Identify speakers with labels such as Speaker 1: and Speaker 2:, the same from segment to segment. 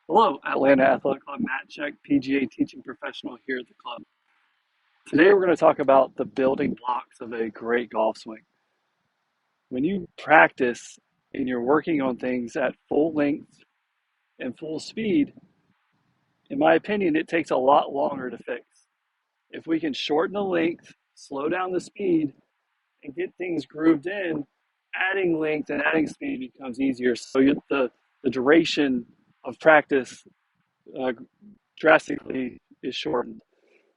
Speaker 1: Hello, Atlanta Athletic Club, Matt Check, PGA teaching professional here at the club. Today we're going to talk about the building blocks of a great golf swing. When you practice and you're working on things at full length and full speed, in my opinion, it takes a lot longer to fix. If we can shorten the length, slow down the speed, and get things grooved in, adding length and adding speed becomes easier. So the duration of practice uh, drastically is shortened.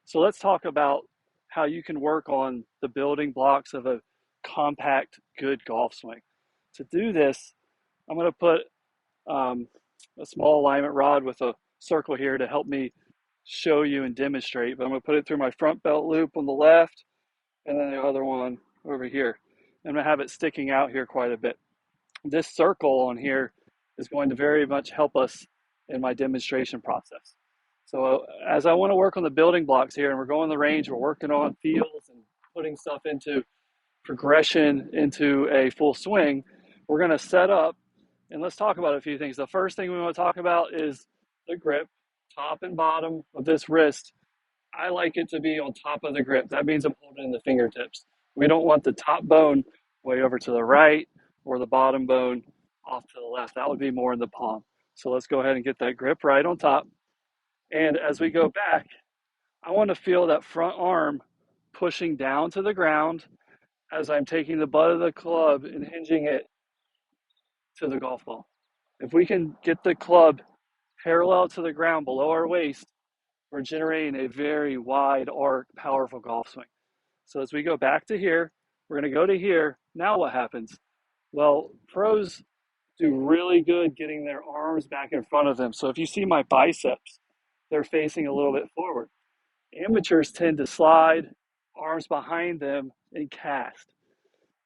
Speaker 1: So let's talk about how you can work on the building blocks of a compact, good golf swing. To do this, I'm going to put a small alignment rod with a circle here to help me show you and demonstrate. But I'm going to put it through my front belt loop on the left and then the other one over here. I'm going to have it sticking out here quite a bit. This circle on here is going to very much help us in my demonstration process. So as I want to work on the building blocks here, and we're going the range, we're working on feels and putting stuff into progression into a full swing, we're going to set up, and let's talk about a few things. The first thing we want to talk about is the grip, top and bottom of this wrist. I like it to be on top of the grip. That means I'm holding in the fingertips. We don't want the top bone way over to the right or the bottom bone off to the left. That would be more in the palm. So let's go ahead and get that grip right on top. And as we go back, I want to feel that front arm pushing down to the ground as I'm taking the butt of the club and hinging it to the golf ball. If we can get the club parallel to the ground below our waist, we're generating a very wide arc, powerful golf swing. So as we go back to here, we're going to go to here. Now what happens? Well, pros do really good getting their arms back in front of them. So if you see my biceps, they're facing a little bit forward. Amateurs tend to slide, arms behind them, and cast.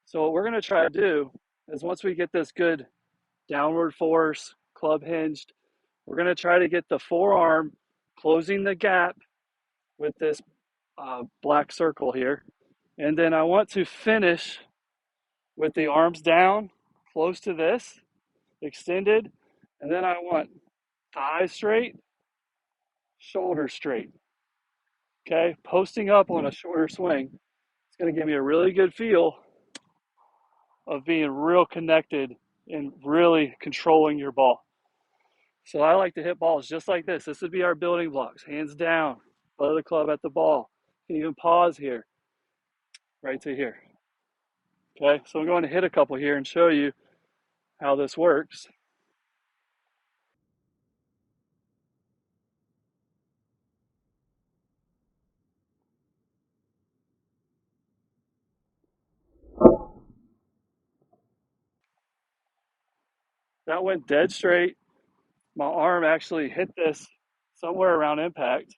Speaker 1: So what we're going to try to do is once we get this good downward force, club hinged, we're going to try to get the forearm closing the gap with this black circle here. And then I want to finish with the arms down, close to this, extended. And then I want thighs straight, shoulders straight. Okay, posting up on a shorter swing. It's going to give me a really good feel of being real connected and really controlling your ball. So I like to hit balls just like this. This would be our building blocks. Hands down, butt of the club at the ball. You can even pause here, right to here. Okay, so I'm going to hit a couple here and show you how this works. That went dead straight. My arm actually hit this somewhere around impact,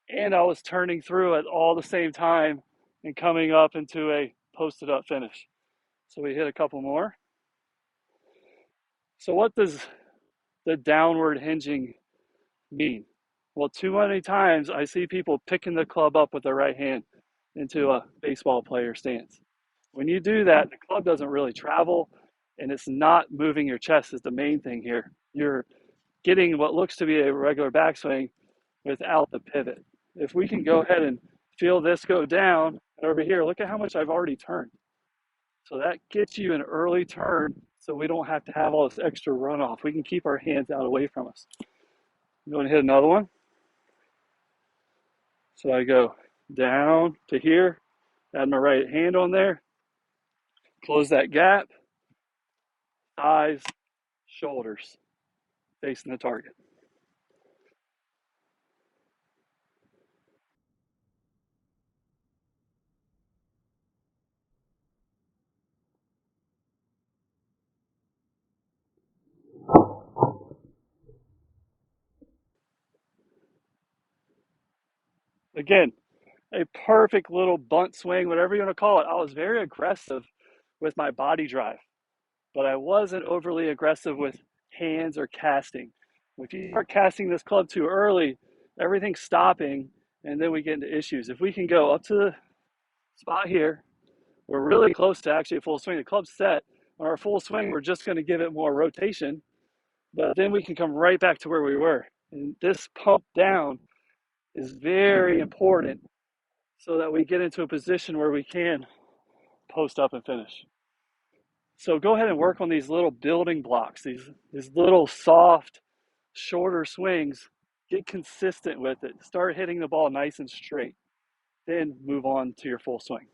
Speaker 1: and I was turning through it all the same time and coming up into a posted up finish. So we hit a couple more. So what does the downward hinging mean? Well, too many times I see people picking the club up with their right hand into a baseball player stance. When you do that, the club doesn't really travel and it's not moving your chest is the main thing here. You're getting what looks to be a regular backswing without the pivot. If we can go ahead and feel this go down, and over here, look at how much I've already turned. So that gets you an early turn so we don't have to have all this extra runoff. We can keep our hands out away from us. I'm going to hit another one. So I go down to here, add my right hand on there, close that gap, thighs, shoulders, facing the target. Again, a perfect little bunt swing, whatever you want to call it. I was very aggressive with my body drive, but I wasn't overly aggressive with hands or casting. If you start casting this club too early, everything's stopping, and then we get into issues. If we can go up to the spot here, we're really close to actually a full swing. The club's set. On our full swing, we're just going to give it more rotation. But then we can come right back to where we were. And this pump down is very important so that we get into a position where we can post up and finish. So go ahead and work on these little building blocks, these little soft, shorter swings. Get consistent with it. Start hitting the ball nice and straight. Then move on to your full swing.